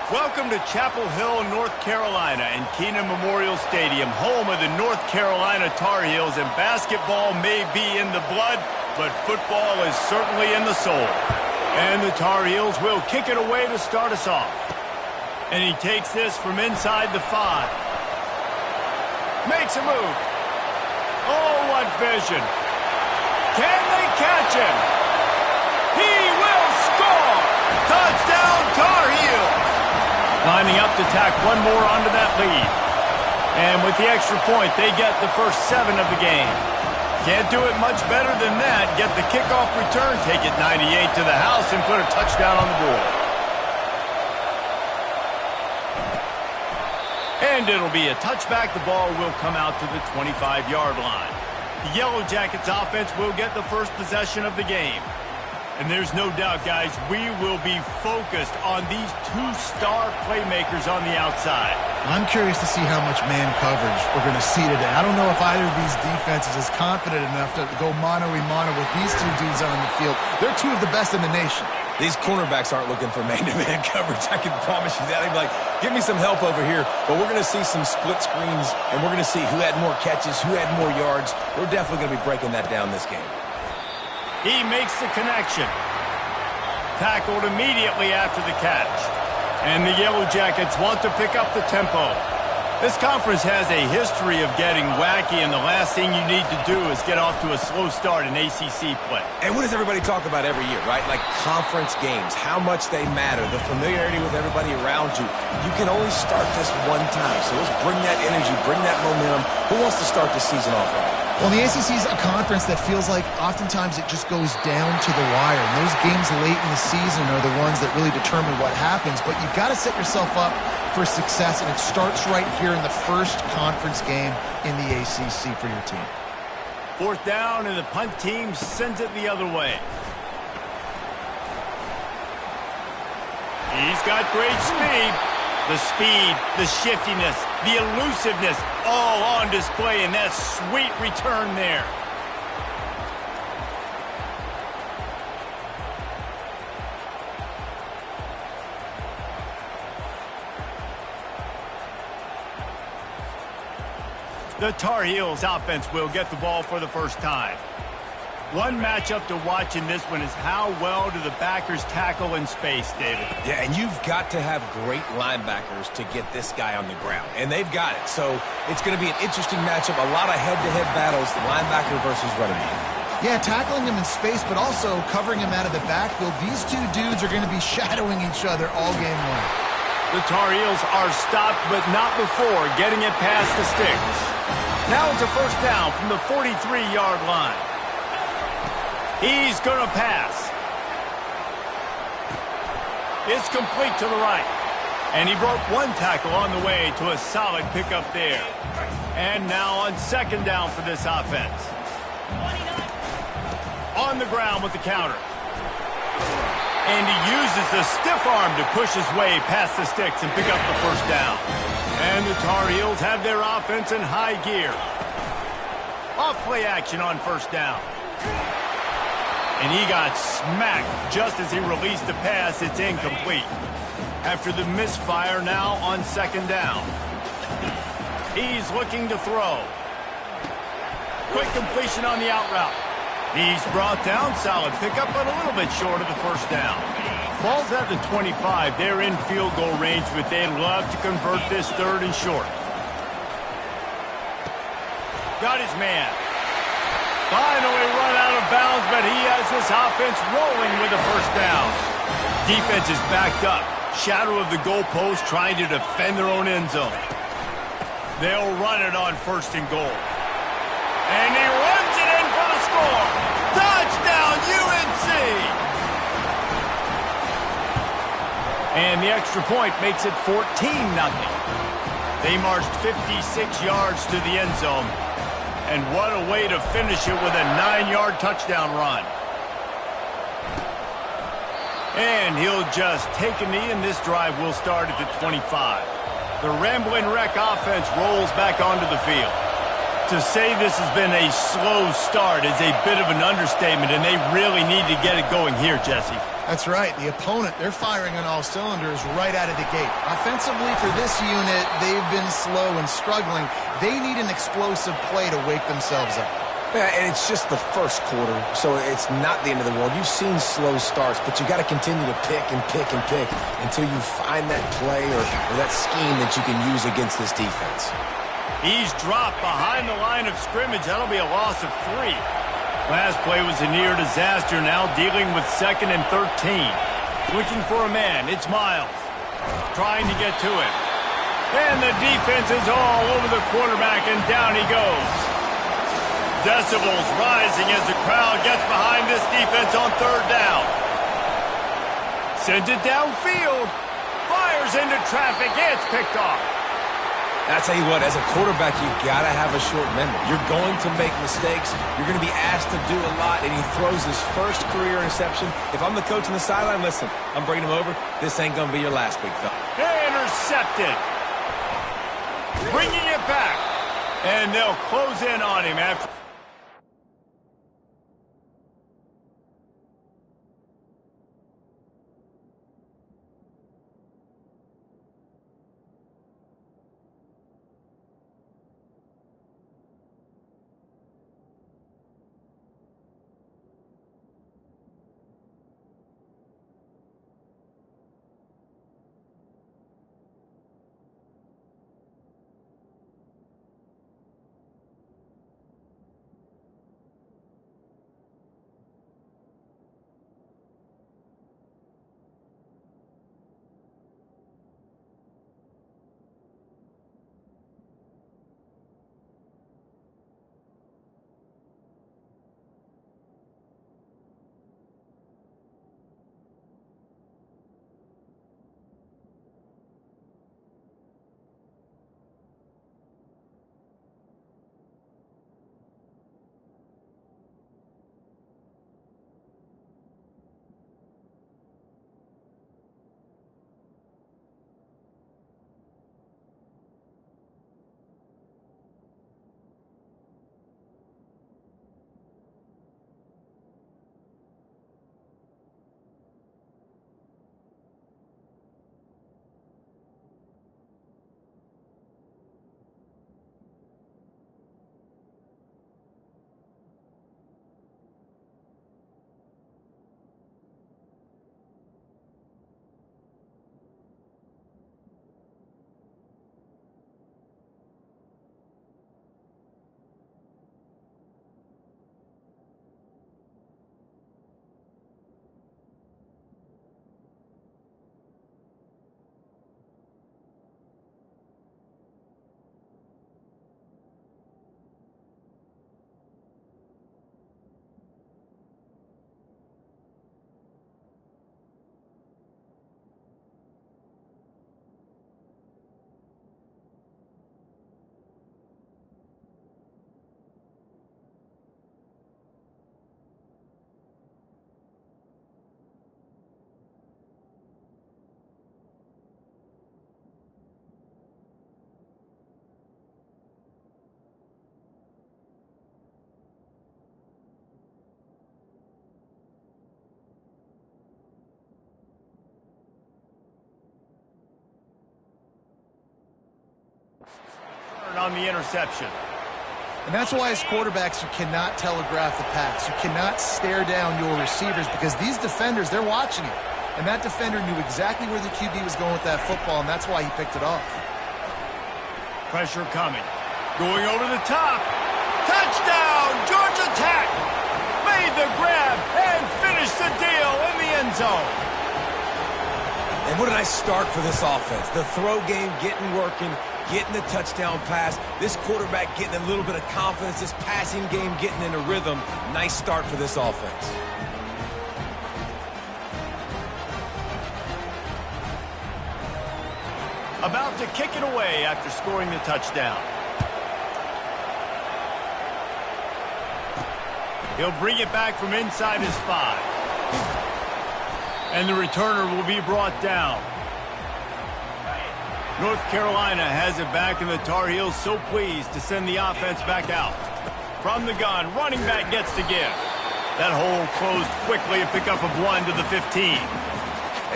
Welcome to Chapel Hill, North Carolina, and Keenan Memorial Stadium, home of the North Carolina Tar Heels, and basketball may be in the blood, but football is certainly in the soul. And the Tar Heels will kick it away to start us off. And he takes this from inside the 5. Makes a move. Oh, what vision. Can they catch him? He will score! Touchdown, Tar Heels! Lining up to tack one more onto that lead. And with the extra point, they get the first 7 of the game. Can't do it much better than that. Get the kickoff return, take it 98 to the house, and put a touchdown on the board. And it'll be a touchback. The ball will come out to the 25-yard line. The Yellow Jackets offense will get the first possession of the game. And there's no doubt, guys, we will be focused on these 2 star playmakers on the outside. I'm curious to see how much man coverage we're going to see today. I don't know if either of these defenses is confident enough to go mano-a-mano with these 2 dudes on the field. They're 2 of the best in the nation. These cornerbacks aren't looking for man-to-man coverage. I can promise you that. They'd be like, give me some help over here. But we're going to see some split screens, and we're going to see who had more catches, who had more yards. We're definitely going to be breaking that down this game. He makes the connection. Tackled immediately after the catch. And the Yellow Jackets want to pick up the tempo. This conference has a history of getting wacky, and the last thing you need to do is get off to a slow start in ACC play. And what does everybody talk about every year, right? Like conference games, how much they matter, the familiarity with everybody around you. You can only start this one time, so let's bring that energy, bring that momentum. Who wants to start the season off right? Well, the ACC is a conference that feels like oftentimes it just goes down to the wire. And those games late in the season are the ones that really determine what happens. But you've got to set yourself up for success, and it starts right here in the first conference game in the ACC for your team. 4th down, and the punt team sends it the other way. He's got great speed. The speed, the shiftiness, the elusiveness, all on display in that sweet return there. The Tar Heels offense will get the ball for the first time. One matchup to watch in this one is how well do the backers tackle in space, David. Yeah, and you've got to have great linebackers to get this guy on the ground, and they've got it. So it's going to be an interesting matchup, a lot of head-to-head battles, linebacker versus running back. Yeah, tackling him in space, but also covering him out of the backfield. These 2 dudes are going to be shadowing each other all game long. The Tar Heels are stopped, but not before getting it past the sticks. Now it's a first down from the 43-yard line. He's going to pass. It's complete to the right. And he broke 1 tackle on the way to a solid pickup there. And now on 2nd down for this offense. On the ground with the counter. And he uses the stiff arm to push his way past the sticks and pick up the first down. And the Tar Heels have their offense in high gear. Off play action on 1st down. And he got smacked just as he released the pass. It's incomplete. After the misfire, now on 2nd down. He's looking to throw. Quick completion on the out route. He's brought down. Solid pickup, but a little bit short of the first down. Ball's at the 25. They're in field goal range, but they'd love to convert this 3rd and short. Got his man. Finally run out of bounds, but he has this offense rolling with a first down. Defense is backed up. Shadow of the goalpost trying to defend their own end zone. They'll run it on 1st and goal. And he runs it in for the score. Touchdown, UNC! And the extra point makes it 14-0. They marched 56 yards to the end zone. And what a way to finish it with a 9-yard touchdown run. And he'll just take a knee, and this drive will start at the 25. The Ramblin' Wreck offense rolls back onto the field. To say this has been a slow start is a bit of an understatement, and they really need to get it going here, Jesse. That's right. The opponent, they're firing on all cylinders right out of the gate. Offensively, for this unit, they've been slow and struggling. They need an explosive play to wake themselves up. Yeah, and it's just the first quarter, so it's not the end of the world. You've seen slow starts, but you got to continue to pick and pick and pick until you find that play or that scheme that you can use against this defense. He's dropped behind the line of scrimmage. That'll be a loss of 3. Last play was a near disaster, now dealing with 2nd and 13. Looking for a man, it's Miles. Trying to get to it. And the defense is all over the quarterback, and down he goes. Decibels rising as the crowd gets behind this defense on 3rd down. Sends it downfield. Fires into traffic, it's picked off. I tell you what, as a quarterback, you got to have a short memory. You're going to make mistakes. You're going to be asked to do a lot, and he throws his first career interception. If I'm the coach on the sideline, listen, I'm bringing him over. This ain't going to be your last, big fella. Intercepted. Bringing it back. And they'll close in on him after. On the interception. And that's why as quarterbacks you cannot telegraph the pass. You cannot stare down your receivers because these defenders, they're watching you. And that defender knew exactly where the QB was going with that football, and that's why he picked it off. Pressure coming. Going over the top. Touchdown! Georgia Tech! Made the grab and finished the deal in the end zone. And what a nice start for this offense. The throw game getting working, getting the touchdown pass. This quarterback getting a little bit of confidence. This passing game getting in a rhythm. Nice start for this offense. About to kick it away after scoring the touchdown. He'll bring it back from inside his 5. And the returner will be brought down. North Carolina has it back, and the Tar Heels so pleased to send the offense back out. From the gun, running back gets to give. That hole closed quickly, a pickup of 1 to the 15.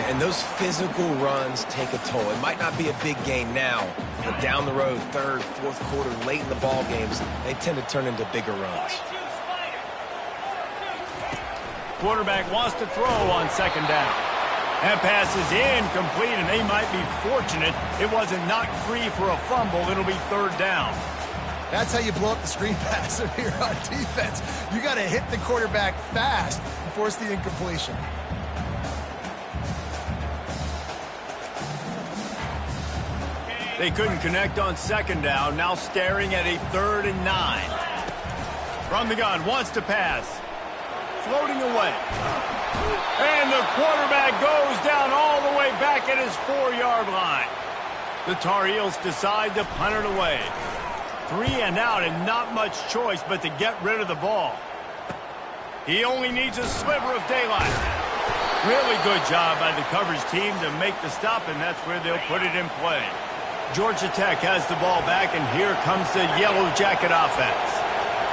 And those physical runs take a toll. It might not be a big game now, but down the road, third, fourth quarter, late in the ball games, they tend to turn into bigger runs. Quarterback wants to throw on second down. That pass is incomplete, and they might be fortunate it wasn't knocked free for a fumble. It'll be third down. That's how you blow up the screen pass if you're on defense. You got to hit the quarterback fast and force the incompletion. They couldn't connect on second down, now staring at a 3rd and 9. From the gun, wants to pass. Floating away. And the quarterback goes down all the way back at his 4-yard line. The Tar Heels decide to punt it away. 3 and out and not much choice but to get rid of the ball. He only needs a sliver of daylight. Really good job by the coverage team to make the stop, and that's where they'll put it in play. Georgia Tech has the ball back, and here comes the Yellow Jacket offense.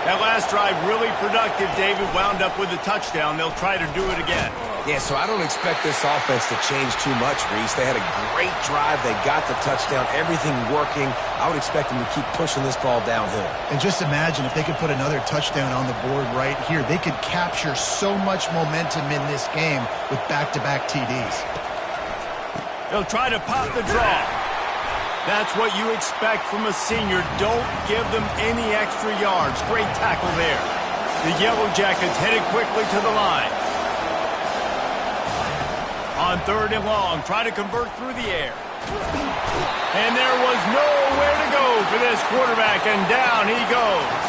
That last drive really productive, David, wound up with a touchdown. They'll try to do it again. Yeah, so I don't expect this offense to change too much, Reese. They had a great drive. They got the touchdown, everything working. I would expect them to keep pushing this ball downhill. And just imagine if they could put another touchdown on the board right here. They could capture so much momentum in this game with back-to-back TDs. They'll try to pop the draw. That's what you expect from a senior. Don't give them any extra yards. Great tackle there. The Yellow Jackets headed quickly to the line. On 3rd and long, try to convert through the air. And there was nowhere to go for this quarterback, and down he goes.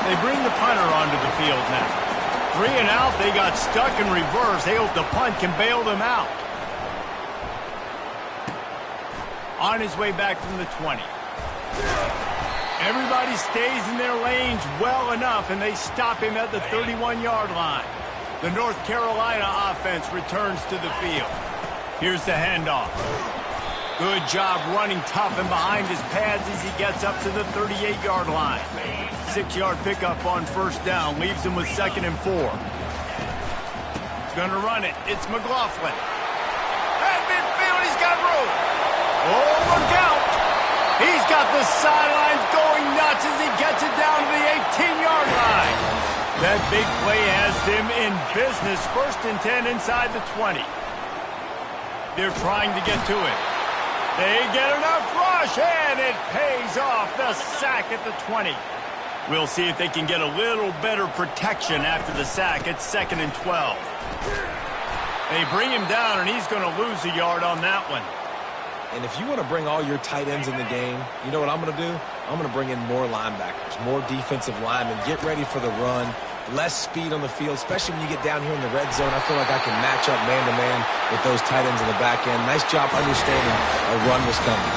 They bring the punter onto the field now. 3 and out, they got stuck in reverse. They hope the punt can bail them out. On his way back from the 20. Everybody stays in their lanes well enough, and they stop him at the 31-yard line. The North Carolina offense returns to the field. Here's the handoff. Good job running tough and behind his pads as he gets up to the 38-yard line. 6-yard pickup on 1st down leaves him with 2nd and 4. Gonna run it. It's McLaughlin. At midfield, he's got room. Oh, look out! He's got the sidelines going nuts as he gets it down to the 18-yard line. That big play has them in business. 1st and 10 inside the 20. They're trying to get to it. They get enough rush, and it pays off. The sack at the 20. We'll see if they can get a little better protection after the sack. It's 2nd and 12. They bring him down, and he's going to lose a yard on that one. And if you want to bring all your tight ends in the game, you know what I'm going to do? I'm going to bring in more linebackers, more defensive linemen, get ready for the run, less speed on the field, especially when you get down here in the red zone. I feel like I can match up man-to-man with those tight ends in the back end. Nice job understanding a run was coming.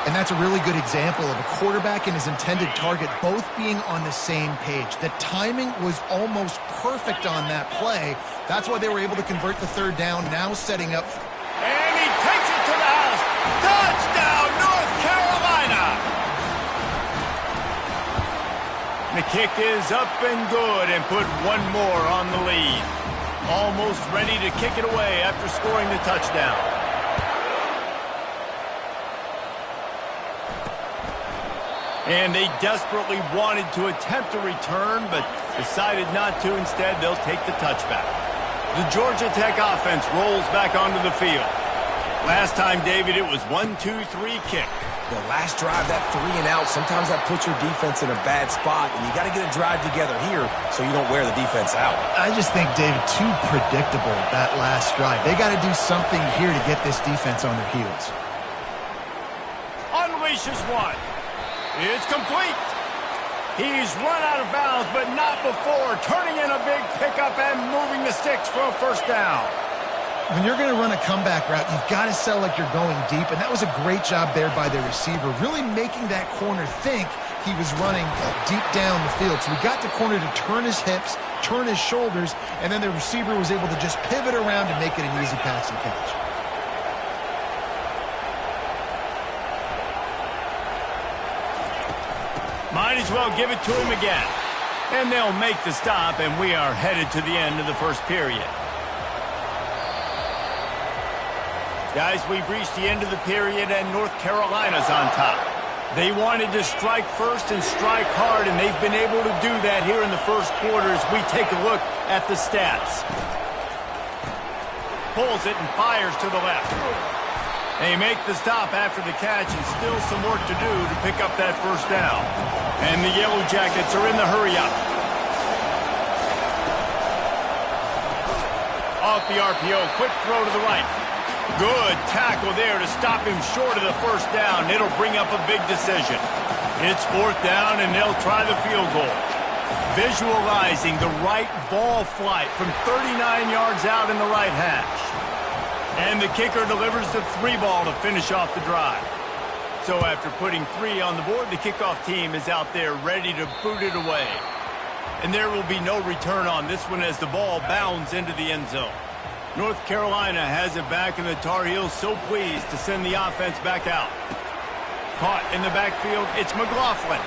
And that's a really good example of a quarterback and his intended target both being on the same page. The timing was almost perfect on that play. That's why they were able to convert the 3rd down, now setting up. And he takes it to the house. Touchdown, North Carolina! The kick is up and good and put one more on the lead. Almost ready to kick it away after scoring the touchdown. And they desperately wanted to attempt a return, but decided not to. Instead, they'll take the touchback. The Georgia Tech offense rolls back onto the field. Last time, David, it was 1-2-3 kick. The last drive, that 3 and out, sometimes that puts your defense in a bad spot, and you got to get a drive together here so you don't wear the defense out. I just think, David, too predictable, that last drive. They got to do something here to get this defense on their heels. Unleashes one. It's complete. He's run out of bounds, but not before turning in a big pickup and moving the sticks for a 1st down. When you're going to run a comeback route, you've got to sell like you're going deep, and that was a great job there by the receiver, really making that corner think he was running deep down the field. So we got the corner to turn his hips, turn his shoulders, and then the receiver was able to just pivot around and make it an easy pass and catch. Might as well give it to him again. And they'll make the stop, and we are headed to the end of the first period. Guys, we've reached the end of the period, and North Carolina's on top. They wanted to strike first and strike hard, and they've been able to do that here in the first quarter as we take a look at the stats. Pulls it and fires to the left. They make the stop after the catch, and still some work to do to pick up that first down. And the Yellow Jackets are in the hurry-up. Off the RPO, quick throw to the right. Good tackle there to stop him short of the first down. It'll bring up a big decision. It's fourth down, and they'll try the field goal. Visualizing the right ball flight from 39 yards out in the right hash. And the kicker delivers the 3-ball to finish off the drive. So after putting 3 on the board, the kickoff team is out there ready to boot it away. And there will be no return on this one as the ball bounds into the end zone. North Carolina has it back, and the Tar Heels so pleased to send the offense back out. Caught in the backfield, it's McLaughlin.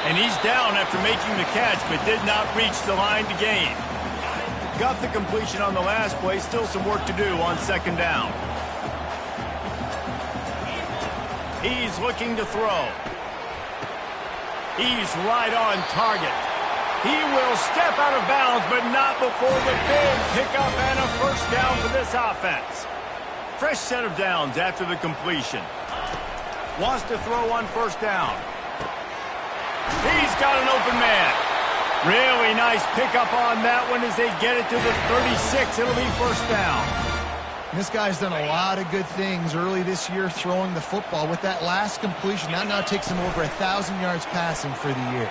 And he's down after making the catch, but did not reach the line to gain. Got the completion on the last play, still some work to do on second down. He's looking to throw. He's right on target. He will step out of bounds, but not before the big pickup and a first down for this offense. Fresh set of downs after the completion. Wants to throw on first down. He's got an open man. Really nice pickup on that one as they get it to the 36. It'll be first down. This guy's done a lot of good things early this year throwing the football. With that last completion, that now takes him over 1,000 yards passing for the year.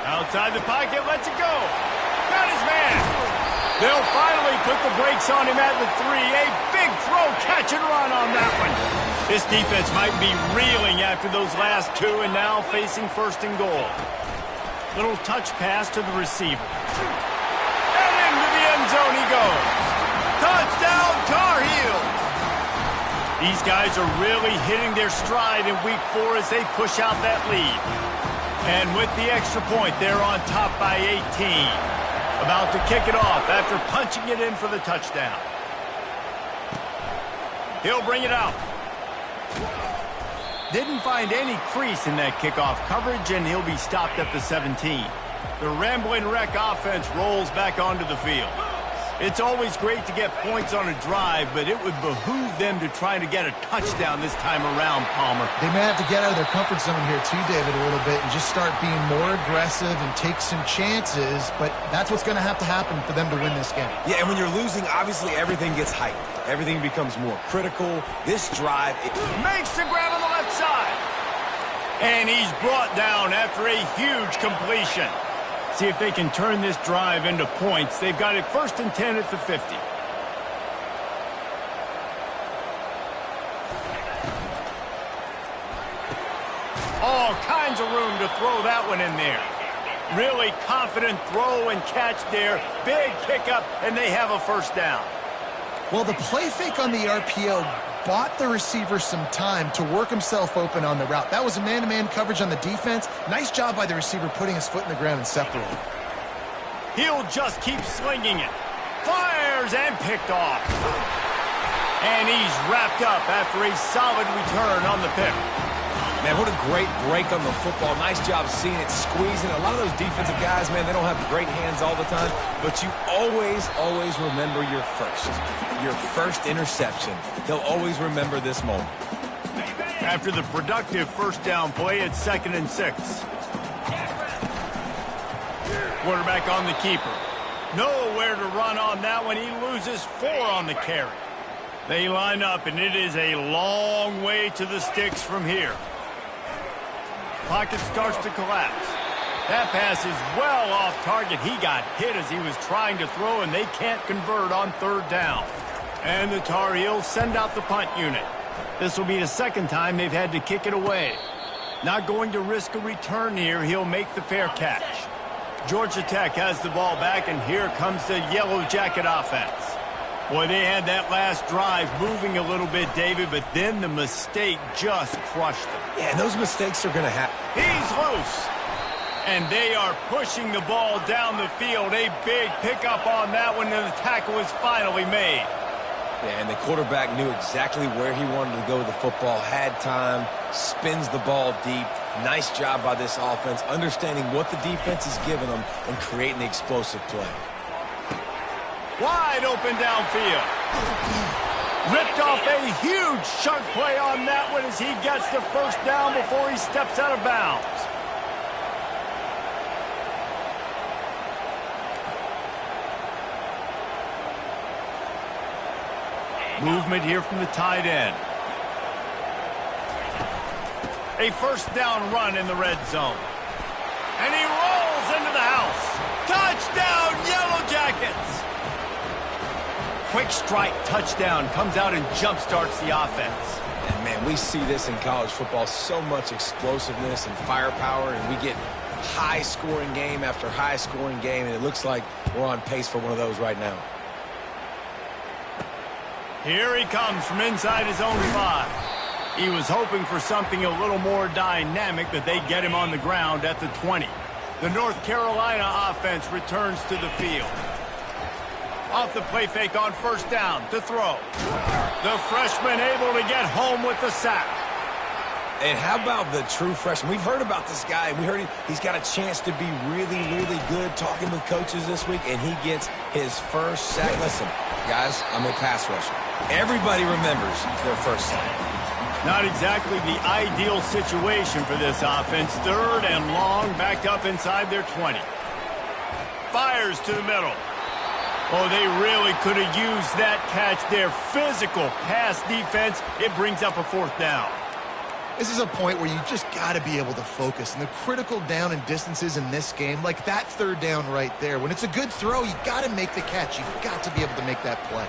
Outside the pocket, lets it go. Got his man. They'll finally put the brakes on him at the 3. A big throw, catch and run on that one. This defense might be reeling after those last 2 and now facing first and goal. Little touch pass to the receiver. And into the end zone he goes. Touchdown, Tar Heels. These guys are really hitting their stride in week 4 as they push out that lead. And with the extra point, they're on top by 18. About to kick it off after punching it in for the touchdown. He'll bring it out. Didn't find any crease in that kickoff coverage, and he'll be stopped at the 17. The Ramblin' Wreck offense rolls back onto the field. It's always great to get points on a drive, but it would behoove them to try to get a touchdown this time around, Palmer. They may have to get out of their comfort zone here too, David, a little bit and just start being more aggressive and take some chances, but that's what's going to happen for them to win this game. Yeah, and when you're losing, obviously everything gets heightened. Everything becomes more critical. This drive... makes the grab on the left side. And he's brought down after a huge completion. See if they can turn this drive into points. They've got it first and 10 at the 50. All kinds of room to throw that one in there. Really confident throw and catch there. Big pickup, and they have a first down. Well, the play fake on the RPO bought the receiver some time to work himself open on the route. That was a man-to-man coverage on the defense. Nice job by the receiver putting his foot in the ground and separating. He'll just keep slinging it. Fires and picked off. And he's wrapped up after a solid return on the pick. Man, what a great break on the football. Nice job seeing it, squeezing. A lot of those defensive guys, man, they don't have great hands all the time, but you always remember your first interception. They'll always remember this moment. After the productive first down play, it's 2nd and 6. Quarterback on the keeper. Nowhere to run on that one. He loses 4 on the carry. They line up, and it is a long way to the sticks from here. Pocket starts to collapse. That pass is well off target. He got hit as he was trying to throw, and they can't convert on 3rd down. And the Tar Heels send out the punt unit. This will be the 2nd time they've had to kick it away. Not going to risk a return here. He'll make the fair catch. Georgia Tech has the ball back, and here comes the Yellow Jacket offense. Boy, they had that last drive moving a little bit, David, but then the mistake just crushed them. Yeah, those mistakes are going to happen. He's loose. And they are pushing the ball down the field. A big pickup on that one, and the tackle is finally made. Yeah, and the quarterback knew exactly where he wanted to go with the football, had time, spins the ball deep. Nice job by this offense, understanding what the defense is giving them and creating the explosive play. Wide open downfield. Ripped off a huge chunk play on that one as he gets the first down before he steps out of bounds. Movement here from the tight end. A first down run in the red zone. And he rolls into the house. Touchdown, Yellow Jackets! Quick strike touchdown comes out and jumpstarts the offense. And, man, we see this in college football, so much explosiveness and firepower, and we get high-scoring game after high-scoring game, and it looks like we're on pace for one of those right now. Here he comes from inside his own 5. He was hoping for something a little more dynamic, but they get him on the ground at the 20. The North Carolina offense returns to the field. Off the play fake on first down to throw. The freshman able to get home with the sack. And how about the true freshman? We've heard about this guy. We heard he's got a chance to be really, really good, talking with coaches this week, and he gets his first sack. Listen, guys, I'm a pass rusher. Everybody remembers their first sack. Not exactly the ideal situation for this offense. Third and long, backed up inside their 20. Fires to the middle. Oh, they really could have used that catch there. Physical pass defense. It brings up a fourth down. This is a point where you just got to be able to focus. And the critical down and distances in this game, like that third down right there, when it's a good throw, you got to make the catch. You've got to be able to make that play.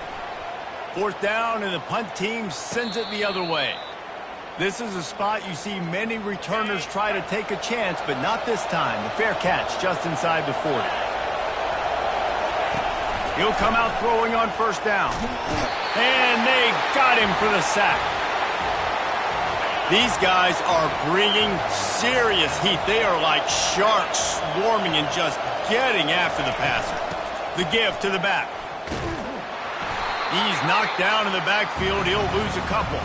Fourth down, and the punt team sends it the other way. This is a spot you see many returners try to take a chance, but not this time. The fair catch just inside the 40. He'll come out throwing on first down. And they got him for the sack. These guys are bringing serious heat. They are like sharks swarming and just getting after the passer. The give to the back. He's knocked down in the backfield. He'll lose a couple.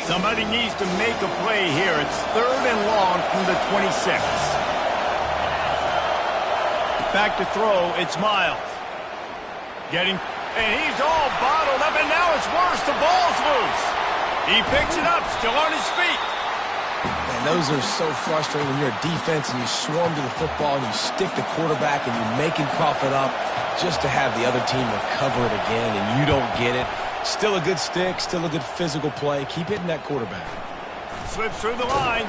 Somebody needs to make a play here. It's third and long from the 26. Back to throw. It's Miles. And he's all bottled up, and now it's worse. The ball's loose. He picks it up, still on his feet. And those are so frustrating when you're a defense and you swarm to the football and you stick the quarterback and you make him cough it up just to have the other team recover it again and you don't get it. Still a good stick, still a good physical play. Keep hitting that quarterback. Slips through the line.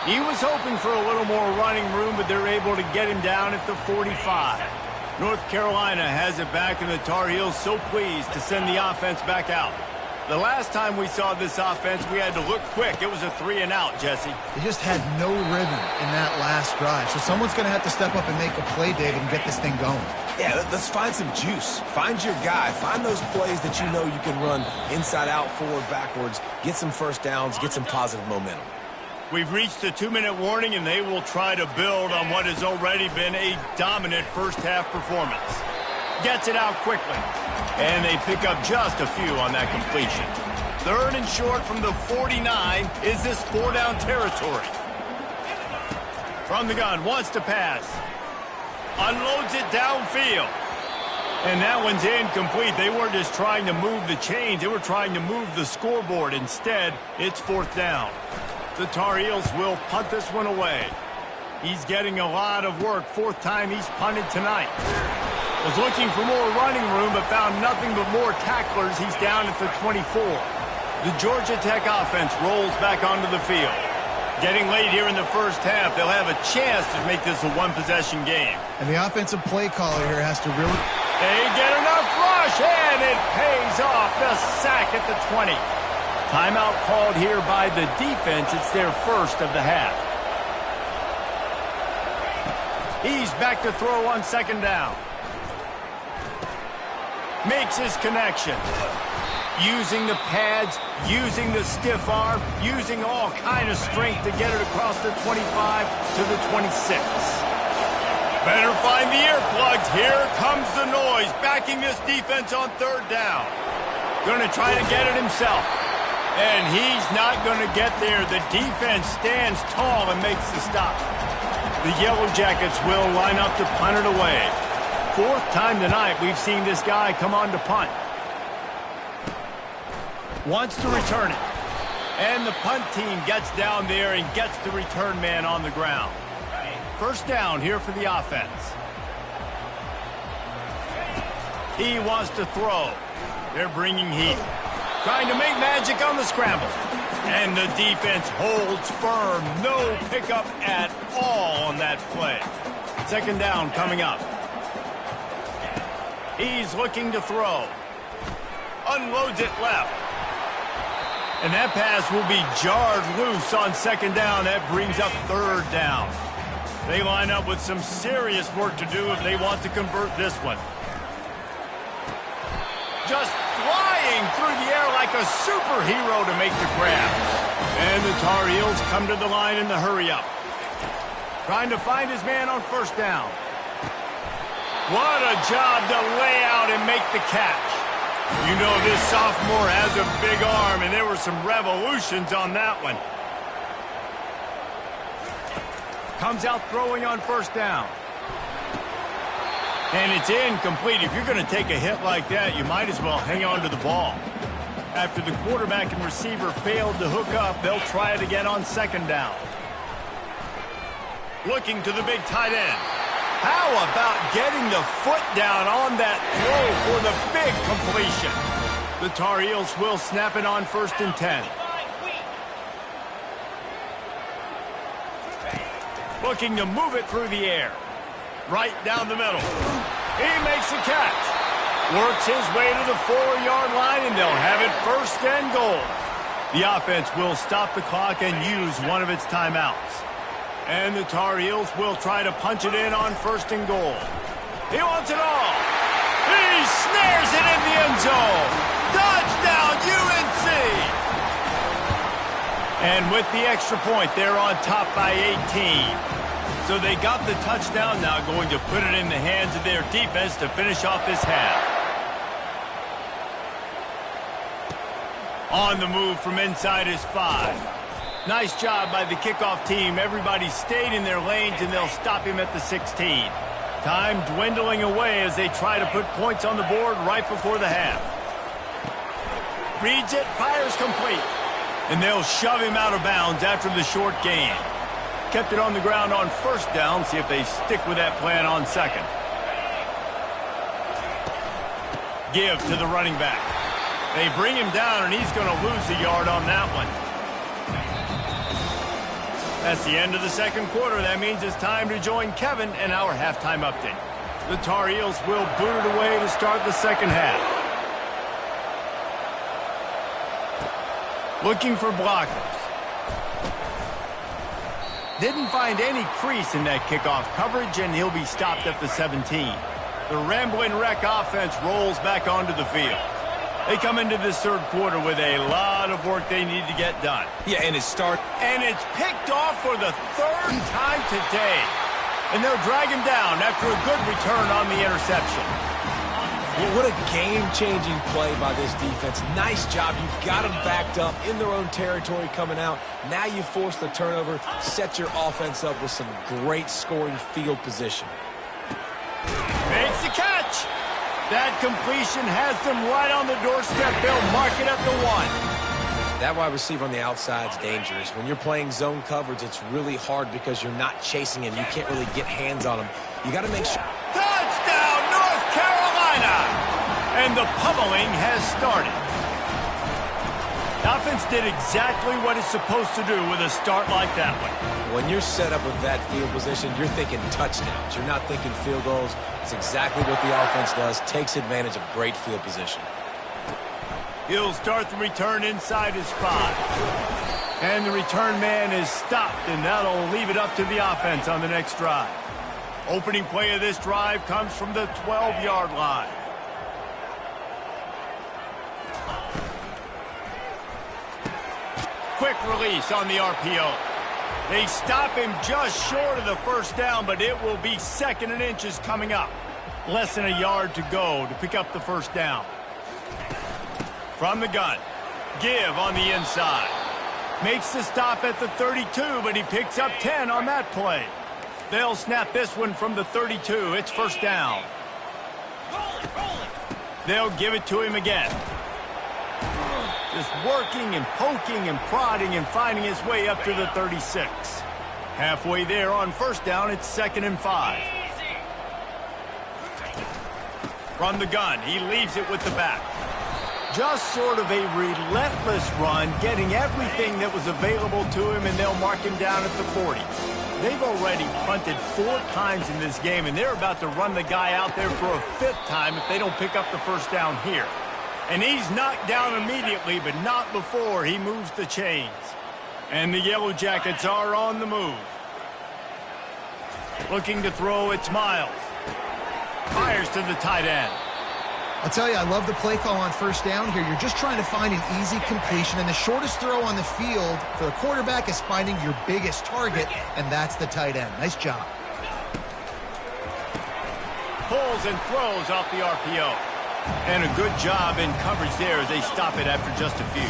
He was hoping for a little more running room, but they're able to get him down at the 45. North Carolina has it back, and the Tar Heels so pleased to send the offense back out. The last time we saw this offense, we had to look quick. It was a 3-and-out, Jesse. They just had no rhythm in that last drive. So someone's going to have to step up and make a play, David, and get this thing going. Yeah, let's find some juice. Find your guy. Find those plays that you know you can run inside out, forward, backwards. Get some first downs. Get some positive momentum. We've reached the 2-minute warning, and they will try to build on what has already been a dominant first-half performance. Gets it out quickly, and they pick up just a few on that completion. Third and short from the 49. Is this 4-down territory? From the gun, wants to pass. Unloads it downfield. And that one's incomplete. They weren't just trying to move the chains. They were trying to move the scoreboard. Instead, it's fourth down. The Tar Heels will punt this one away. He's getting a lot of work. Fourth time he's punted tonight. Was looking for more running room, but found nothing but more tacklers. He's down at the 24. The Georgia Tech offense rolls back onto the field. Getting late here in the first half, they'll have a chance to make this a one-possession game. And the offensive play caller here has to really... They get enough rush, and it pays off. The sack at the 20. Timeout called here by the defense. It's their first of the half. He's back to throw on second down. Makes his connection. using the pads, using the stiff arm, using all kind of strength to get it across the 25 to the 26. Better find the earplugs. Here comes the noise, backing this defense on third down. Going to try to get it himself. And he's not going to get there. The defense stands tall and makes the stop. The Yellow Jackets will line up to punt it away. Fourth time tonight we've seen this guy come on to punt. Wants to return it. And the punt team gets down there and gets the return man on the ground. First down here for the offense. He wants to throw. They're bringing heat. Trying to make magic on the scramble. And the defense holds firm. No pickup at all on that play. Second down coming up. He's looking to throw. Unloads it left. And that pass will be jarred loose on second down. That brings up third down. They line up with some serious work to do if they want to convert this one. Just flying through the air like a superhero to make the grab. And the Tar Heels come to the line in the hurry-up. Trying to find his man on first down. What a job to lay out and make the catch. You know this sophomore has a big arm, and there were some revolutions on that one. Comes out throwing on first down. And it's incomplete. If you're going to take a hit like that, you might as well hang on to the ball. After the quarterback and receiver failed to hook up, they'll try it again on second down. Looking to the big tight end. How about getting the foot down on that throw for the big completion? The Tar Heels will snap it on 1st and 10. Looking to move it through the air. Right down the middle. He makes the catch. Works his way to the 4-yard line, and they'll have it 1st and goal. The offense will stop the clock and use one of its timeouts. And the Tar Heels will try to punch it in on 1st and goal. He wants it all. He snares it in the end zone. Touchdown, UNC! And with the extra point, they're on top by 18. So they got the touchdown, now going to put it in the hands of their defense to finish off this half. On the move from inside is 5. Nice job by the kickoff team. Everybody stayed in their lanes, and they'll stop him at the 16. Time dwindling away as they try to put points on the board right before the half. Reads it, fires complete. And they'll shove him out of bounds after the short gain. Kept it on the ground on first down. See if they stick with that plan on second. Give to the running back. They bring him down, and he's going to lose a yard on that one. That's the end of the second quarter. That means it's time to join Kevin and our halftime update. The Tar Heels will boot it away to start the second half. Looking for blockers. Didn't find any crease in that kickoff coverage, and he'll be stopped at the 17. The Ramblin' Wreck offense rolls back onto the field. They come into this third quarter with a lot of work they need to get done. Yeah, and it's picked off for the third time today. And they'll drag him down after a good return on the interception. Well, what a game-changing play by this defense. Nice job. You got them backed up in their own territory coming out. Now you force the turnover, set your offense up with some great scoring field position. Makes the catch. That completion has them right on the doorstep. They'll mark it at the 1. That wide receiver on the outside is dangerous. When you're playing zone coverage, it's really hard because you're not chasing him. You can't really get hands on him. You got to make sure. Touchdown, North Carolina! And the pummeling has started. The offense did exactly what it's supposed to do with a start like that one. When you're set up with that field position, you're thinking touchdowns. You're not thinking field goals. It's exactly what the offense does. Takes advantage of great field position. He'll start the return inside his 5. And the return man is stopped, and that'll leave it up to the offense on the next drive. Opening play of this drive comes from the 12-yard line. release on the RPO. They stop him just short of the first down, but it will be 2nd and inches coming up. Less than a yard to go to pick up the first down. From the gun, give on the inside. Makes the stop at the 32, but he picks up 10 on that play. They'll snap this one from the 32. It's first down. They'll give it to him again. Just working and poking and prodding and finding his way up to the 36. Halfway there on first down, it's 2nd and 5. From the gun, he leaves it with the back. Just sort of a relentless run, getting everything that was available to him, and they'll mark him down at the 40. They've already punted 4 times in this game, and they're about to run the guy out there for a 5th time if they don't pick up the first down here. And he's knocked down immediately, but not before he moves the chains. And the Yellow Jackets are on the move. Looking to throw, it's Miles. Fires to the tight end. I'll tell you, I love the play call on first down here. You're just trying to find an easy completion, and the shortest throw on the field for the quarterback is finding your biggest target, and that's the tight end. Nice job. Pulls and throws off the RPO. And a good job in coverage there as they stop it after just a few.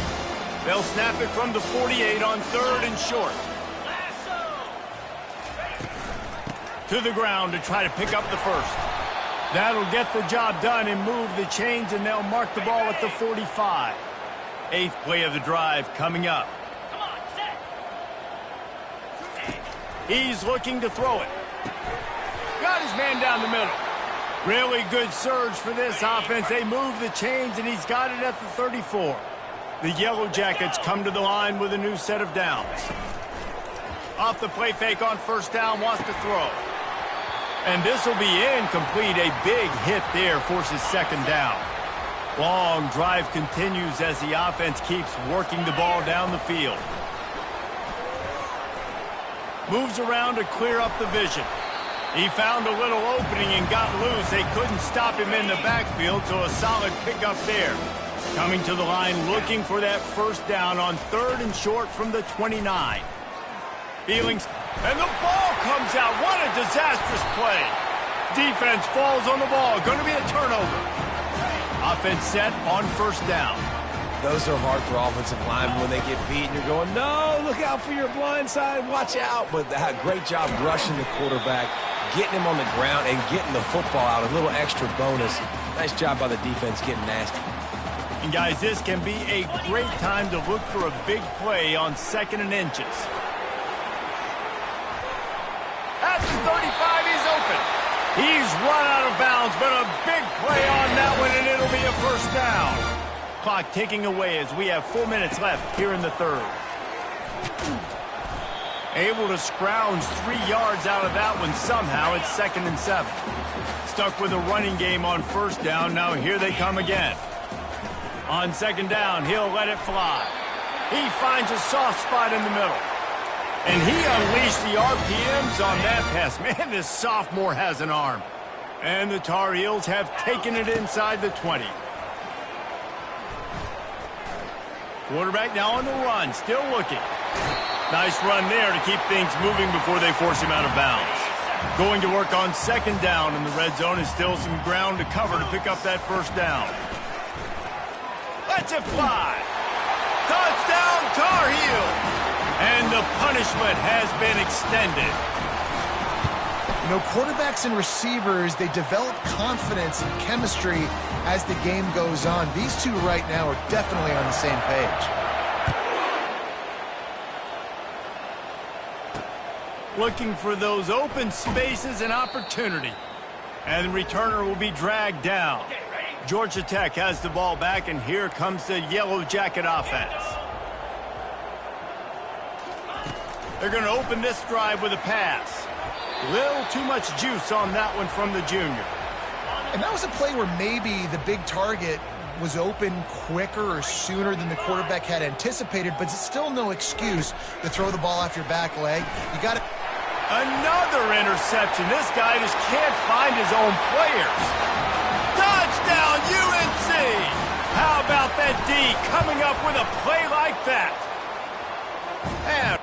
They'll snap it from the 48 on 3rd and short. To the ground to try to pick up the first. That'll get the job done and move the chains, and they'll mark the ball at the 45. 8th play of the drive coming up. He's looking to throw it. Got his man down the middle. Really good surge for this offense. They move the chains, and he's got it at the 34. The Yellow Jackets come to the line with a new set of downs. Off the play fake on first down, wants to throw. And this will be incomplete. A big hit there forces 2nd down. Long drive continues as the offense keeps working the ball down the field. Moves around to clear up the vision. He found a little opening and got loose. They couldn't stop him in the backfield, so a solid pickup there. Coming to the line looking for that first down on 3rd and short from the 29. Feelings, and the ball comes out. What a disastrous play. Defense falls on the ball. Going to be a turnover. Offense set on first down. Those are hard for offensive linemen when they get beat and you're going, no, look out for your blind side, watch out. But great job rushing the quarterback, getting him on the ground and getting the football out. A little extra bonus. Nice job by the defense getting nasty. And guys, this can be a great time to look for a big play on 2nd and inches. At the 35, he's open. He's run out of bounds, but a big play on that one, and it'll be a first down. Clock ticking away as we have 4 minutes left here in the 3rd. Able to scrounge 3 yards out of that one somehow. It's 2nd and 7. Stuck with a running game on first down. Now here they come again. On 2nd down, he'll let it fly. He finds a soft spot in the middle. And he unleashed the RPMs on that pass. Man, this sophomore has an arm. And the Tar Heels have taken it inside the 20. Quarterback now on the run, still looking. Nice run there to keep things moving before they force him out of bounds. Going to work on 2nd down in the red zone is still some ground to cover to pick up that first down. Let's it fly. Touchdown, Tar Heels. And the punishment has been extended. You know, quarterbacks and receivers, they develop confidence and chemistry as the game goes on. These two right now are definitely on the same page. Looking for those open spaces and opportunity. And the returner will be dragged down. Georgia Tech has the ball back, and here comes the Yellow Jacket offense. They're going to open this drive with a pass. Little too much juice on that one from the junior. And that was a play where maybe the big target was open quicker or sooner than the quarterback had anticipated, but it's still no excuse to throw the ball off your back leg. You got to... Another interception. This guy just can't find his own players. Touchdown, UNC! How about that D coming up with a play like that? And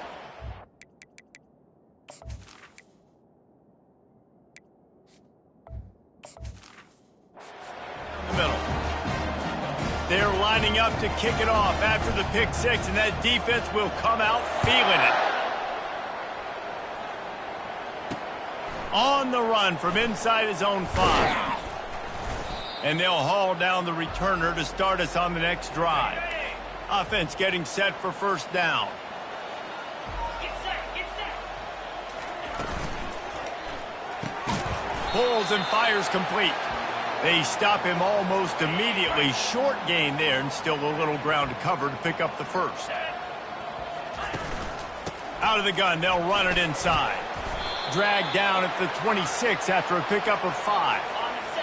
the middle. They're lining up to kick it off after the pick six, and that defense will come out feeling it. On the run from inside his own 5. And they'll haul down the returner to start us on the next drive. Offense getting set for first down. Pulls and fires complete. They stop him almost immediately. Short gain there, and still a little ground to cover to pick up the first. Out of the gun, they'll run it inside. Dragged down at the 26 after a pickup of 5.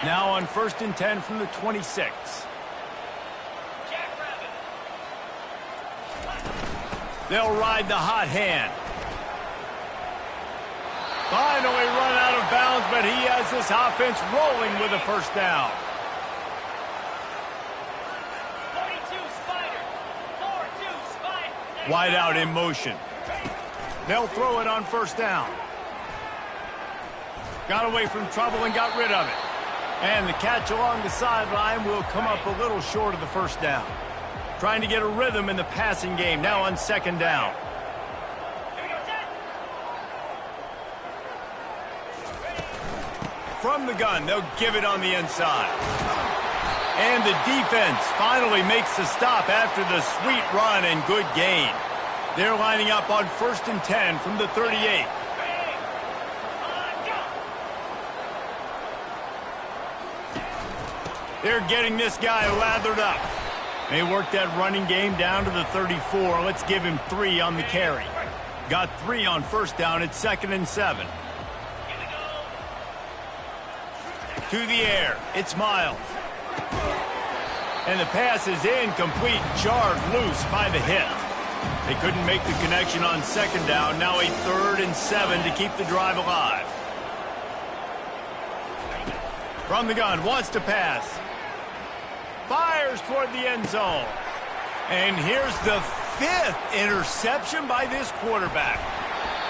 Now on 1st and 10 from the 26. They'll ride the hot hand. Finally run out of bounds, but he has this offense rolling with a first down. 42 Spider. 4-2 Spider. Wide out in motion. They'll throw it on first down. Got away from trouble and got rid of it. And the catch along the sideline will come up a little short of the first down. Trying to get a rhythm in the passing game, now on 2nd down. From the gun, they'll give it on the inside. And the defense finally makes the stop after the sweet run and good gain. They're lining up on 1st and 10 from the 38. They're getting this guy lathered up. They work that running game down to the 34. Let's give him 3 on the carry. Got 3 on first down at 2nd and 7. To the air, it's Miles. And the pass is incomplete, jarred loose by the hit. They couldn't make the connection on 2nd down. Now a 3rd and 7 to keep the drive alive. From the gun, wants to pass. Fires toward the end zone. And here's the 5th interception by this quarterback.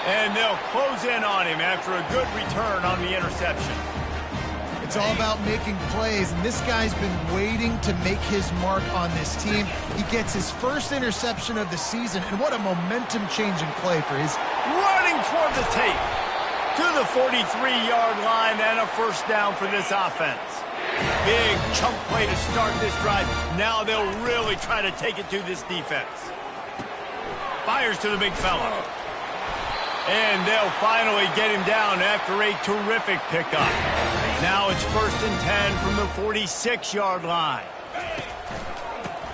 And they'll close in on him after a good return on the interception. It's all about making plays, and this guy's been waiting to make his mark on this team. He gets his first interception of the season, and what a momentum-changing play for his... Running toward the tape. To the 43-yard line and a first down for this offense. Big chunk play to start this drive. Now they'll really try to take it to this defense. Fires to the big fella. And they'll finally get him down after a terrific pickup. Now it's 1st and 10 from the 46-yard line.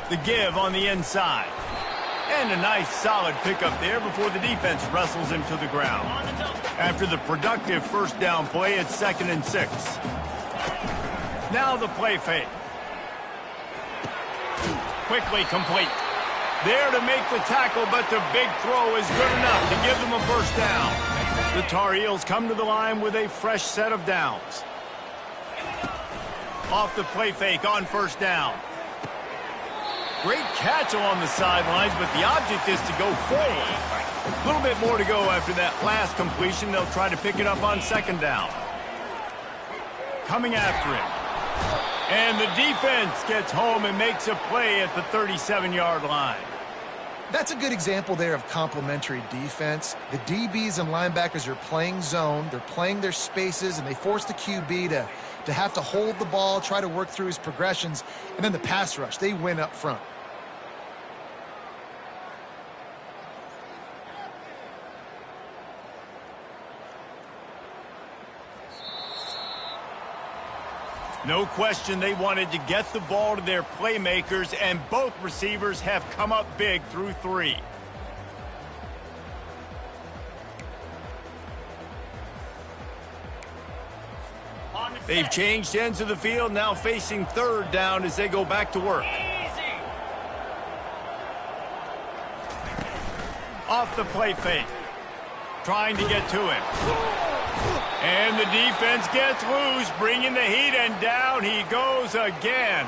The give on the inside. And a nice solid pickup there before the defense wrestles him to the ground. After the productive first down play, it's 2nd and 6. Now the play fake. Quickly complete. There to make the tackle, but the big throw is good enough to give them a first down. The Tar Heels come to the line with a fresh set of downs. Off the play fake on first down. Great catch along the sidelines, but the object is to go forward. A little bit more to go after that last completion. They'll try to pick it up on 2nd down. Coming after him. And the defense gets home and makes a play at the 37-yard line. That's a good example there of complementary defense. The DBs and linebackers are playing zone, they're playing their spaces, and they force the QB to have to hold the ball, try to work through his progressions, and then the pass rush, they win up front. No question they wanted to get the ball to their playmakers, and both receivers have come up big through 3. They've changed ends of the field, now facing 3rd down as they go back to work. Off the play fake. Trying to get to him. And the defense gets loose, bringing the heat, and down he goes again.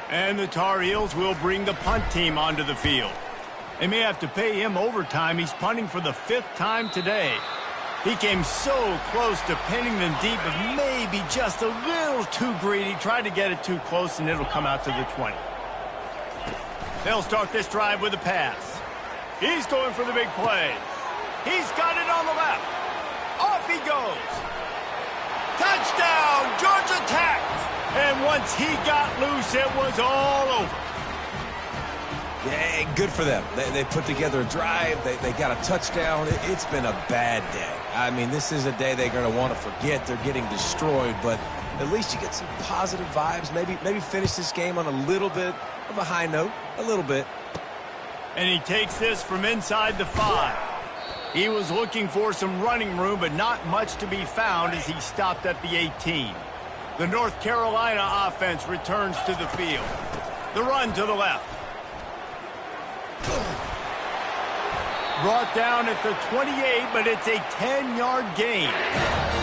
And the Tar Heels will bring the punt team onto the field. They may have to pay him overtime. He's punting for the 5th time today. He came so close to pinning them deep, but maybe just a little too greedy. Tried to get it too close, and it'll come out to the 20. They'll start this drive with a pass. He's going for the big play. He's got it on the left. Off he goes. Touchdown, Georgia Tech! And once he got loose, it was all over. Yeah, good for them. They put together a drive. They got a touchdown. It's been a bad day. I mean, this is a day they're going to want to forget. They're getting destroyed, but at least you get some positive vibes. Maybe finish this game on a little bit of a high note. A little bit. And he takes this from inside the 5. He was looking for some running room, but not much to be found as he stopped at the 18. The North Carolina offense returns to the field. The run to the left. Brought down at the 28, but it's a 10-yard gain.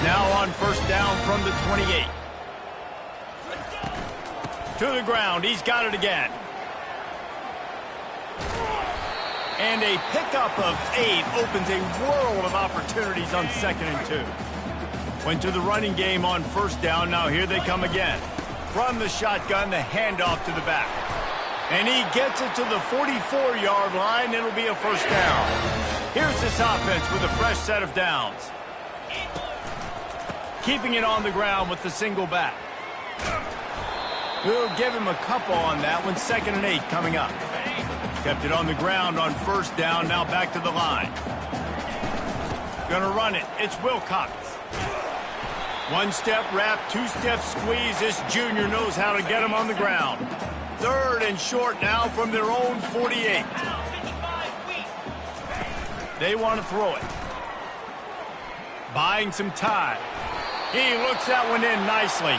Now on first down from the 28. To the ground. He's got it again. And a pickup of 8 opens a world of opportunities on 2nd and 2. Went to the running game on first down. Now here they come again. From the shotgun, the handoff to the back. And he gets it to the 44-yard line. It'll be a first down. Here's this offense with a fresh set of downs. Keeping it on the ground with the single back. We'll give him a couple on that one. 2nd and 8 coming up. Kept it on the ground on first down. Now back to the line. Gonna run it. It's Wilcox. 1-step wrap, 2-step squeeze. This junior knows how to get him on the ground. 3rd and short now from their own 48. They want to throw it. Buying some time. He looks that one in nicely.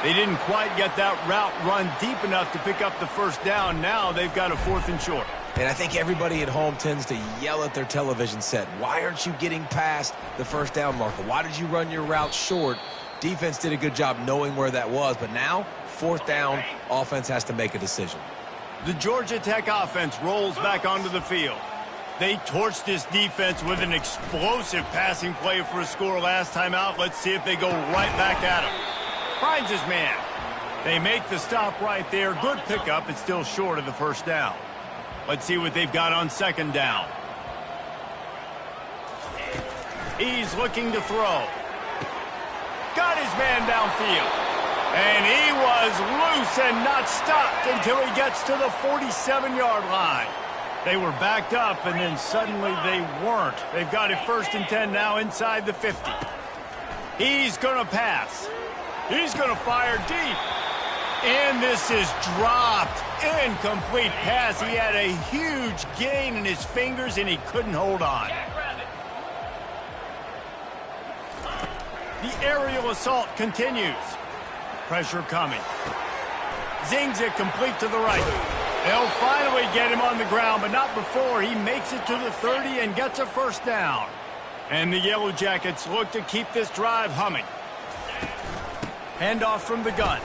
They didn't quite get that route run deep enough to pick up the first down. Now they've got a 4th and short. And I think everybody at home tends to yell at their television set. Why aren't you getting past the first down marker? Why did you run your route short? Defense did a good job knowing where that was, but now 4th down, offense has to make a decision. The Georgia Tech offense rolls back onto the field. They torched this defense with an explosive passing play for a score last time out. Let's see if they go right back at him. Finds his man. They make the stop right there. Good pickup. It's still short of the first down. Let's see what they've got on 2nd down. He's looking to throw. Got his man downfield. And he was loose and not stopped until he gets to the 47-yard line. They were backed up, and then suddenly they weren't. They've got it 1st and 10 now inside the 50. He's going to pass. He's going to fire deep. And this is dropped. Incomplete pass. He had a huge gain in his fingers, and he couldn't hold on. The aerial assault continues. Pressure coming. Zings it complete to the right. They'll finally get him on the ground, but not before he makes it to the 30 and gets a first down. And the Yellow Jackets look to keep this drive humming. Handoff from the gun.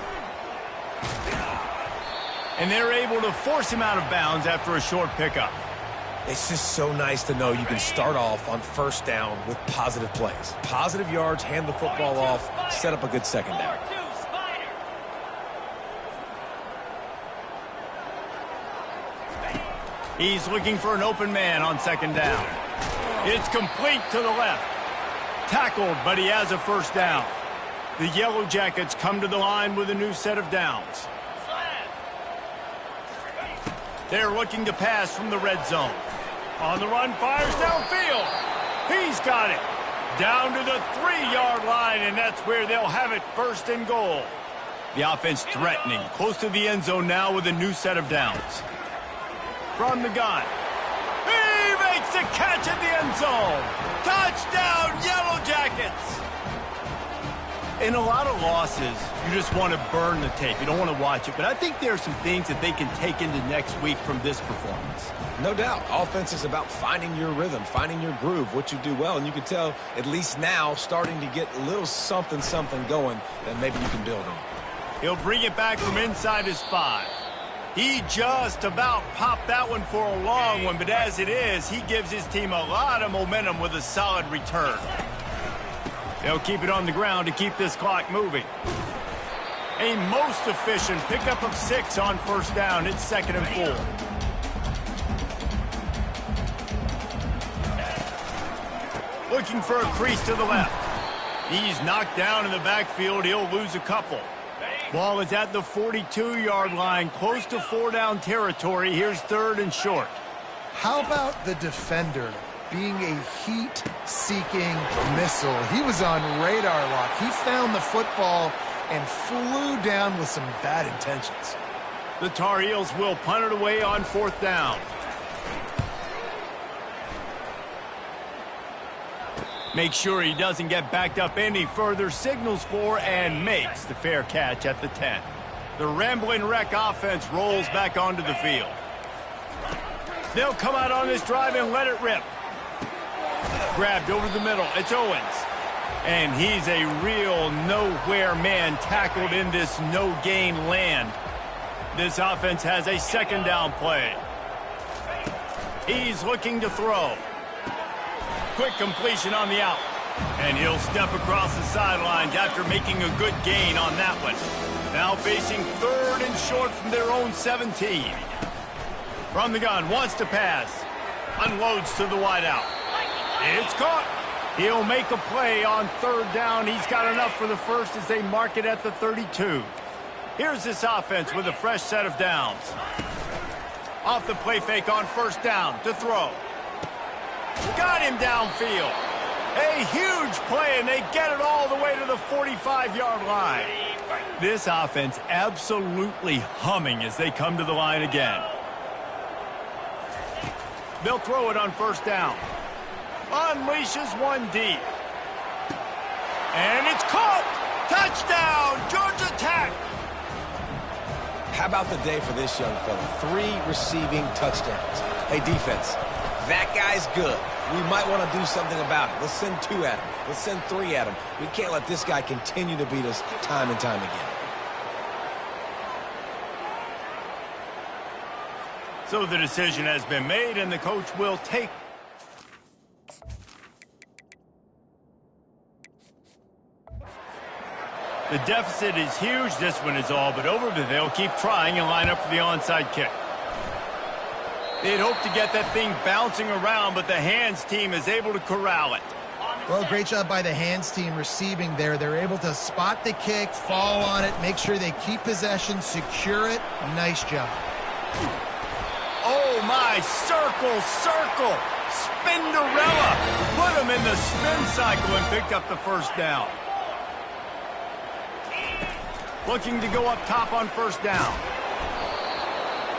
And they're able to force him out of bounds after a short pickup. It's just so nice to know you can start off on first down with positive plays. Positive yards, hand the football off, set up a good 2nd down. He's looking for an open man on 2nd down. It's complete to the left. Tackled, but he has a first down. The Yellow Jackets come to the line with a new set of downs. They're looking to pass from the red zone. On the run, fires downfield. He's got it. Down to the 3-yard line, and that's where they'll have it 1st and goal. The offense threatening, close to the end zone now with a new set of downs. From the gun. He makes the catch at the end zone. Touchdown, Yellow Jackets. In a lot of losses, you just want to burn the tape. You don't want to watch it. But I think there are some things that they can take into next week from this performance. No doubt. Offense is about finding your rhythm, finding your groove, what you do well. And you can tell, at least now, starting to get a little something going that maybe you can build on. He'll bring it back from inside his 5. He just about popped that one for a long one, but as it is, he gives his team a lot of momentum with a solid return. They'll keep it on the ground to keep this clock moving. A most efficient pickup of 6 on first down. It's 2nd and 4. Looking for a crease to the left. He's knocked down in the backfield. He'll lose a couple. Ball is at the 42-yard line, close to 4-down territory. Here's 3rd and short. How about the defender being a heat-seeking missile? He was on radar lock. He found the football and flew down with some bad intentions. The Tar Heels will punt it away on 4th down. Make sure he doesn't get backed up any further, signals for and makes the fair catch at the 10. The Rambling Wreck offense rolls back onto the field. They'll come out on this drive and let it rip. Grabbed over the middle. It's Owens. And he's a real nowhere man tackled in this no-gain land. This offense has a 2nd down play. He's looking to throw. Quick completion on the out. And he'll step across the sidelines after making a good gain on that one. Now facing 3rd and short from their own 17. From the gun, wants to pass. Unloads to the wideout. It's caught. He'll make a play on 3rd down. He's got enough for the first as they mark it at the 32. Here's this offense with a fresh set of downs. Off the play fake on 1st down to throw. Got him downfield. A huge play, and they get it all the way to the 45-yard line. This offense absolutely humming as they come to the line again. They'll throw it on 1st down. Unleashes one deep. And it's caught! Touchdown! Georgia Tech! How about the day for this young fella? 3 receiving touchdowns. Hey, defense, that guy's good. We might want to do something about it. Let's send 2 at him. Let's send 3 at him. We can't let this guy continue to beat us time and time again. So the decision has been made, and the coach will take. The deficit is huge. This one is all but over, but they'll keep trying and line up for the onside kick. They'd hope to get that thing bouncing around, but the hands team is able to corral it. Well, great job by the hands team receiving there. They're able to spot the kick, fall on it, make sure they keep possession, secure it. Nice job. Oh, my. Circle, circle. Spinderella. Put him in the spin cycle and picked up the 1st down. Looking to go up top on 1st down.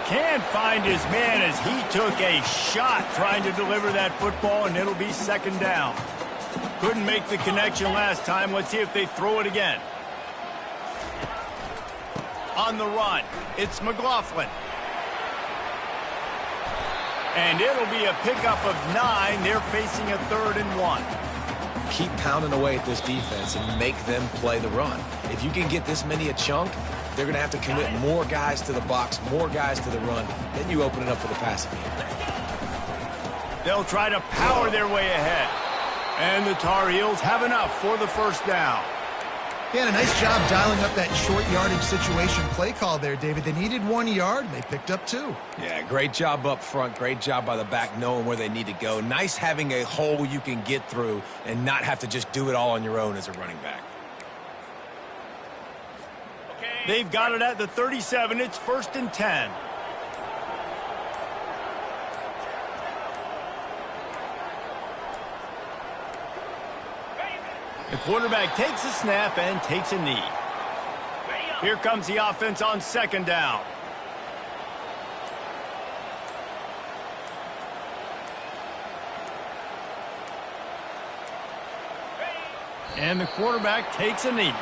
Can't find his man as he took a shot trying to deliver that football, and it'll be 2nd down. Couldn't make the connection last time. Let's see if they throw it again. On the run, it's McLaughlin. And it'll be a pickup of 9. They're facing a 3rd and 1. Keep pounding away at this defense and make them play the run. If you can get this many a chunk, they're going to have to commit more guys to the box, more guys to the run. Then you open it up for the passing game. They'll try to power their way ahead. And the Tar Heels have enough for the 1st down. Yeah, a nice job dialing up that short yardage situation play call there, David. They needed 1 yard, and they picked up 2. Yeah, great job up front. Great job by the back knowing where they need to go. Nice having a hole you can get through and not have to just do it all on your own as a running back. They've got it at the 37. It's 1st and 10. The quarterback takes a snap and takes a knee. Here comes the offense on 2nd down. And the quarterback takes a knee.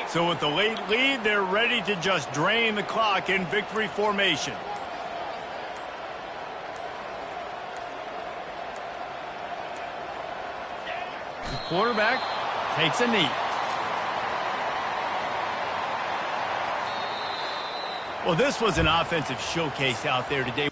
So with the late lead, they're ready to just drain the clock in victory formation. The quarterback takes a knee. Well, this was an offensive showcase out there today.